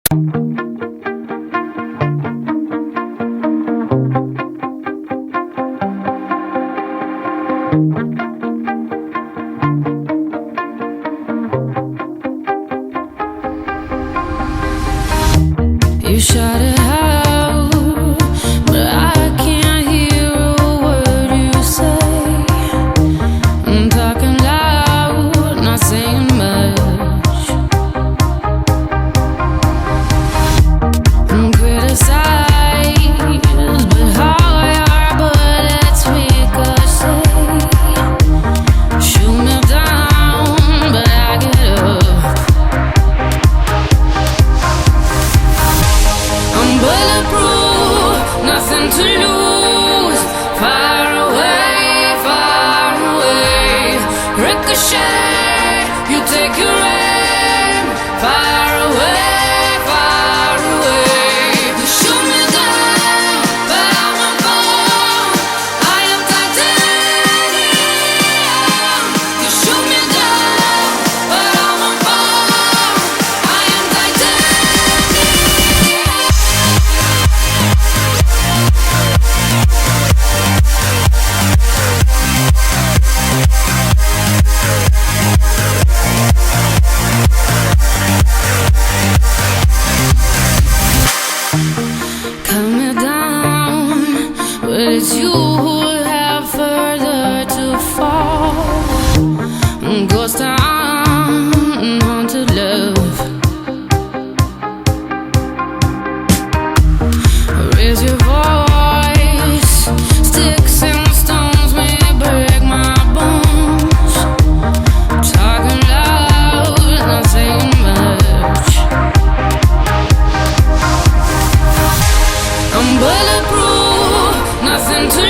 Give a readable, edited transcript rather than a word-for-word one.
You shout it out, but I can't hear a word you say. I'm talking loud, not saying much. I'm criticized, but how your bullets ricochet. Shoot me down, but I get up. I'm bulletproof, nothing to lose. Far away, ricochet. You take your aim. Far away, you shoot me down, but I won't fall. I am titanium. You shoot me down, but I won't fall. I am titanium. Cut me down, but it's you who have further to fall. Ghost town, haunted love. Raise your voice, sticks and stones may break my bones. Talking loud, not saying much. I'm bulletproof, nothing to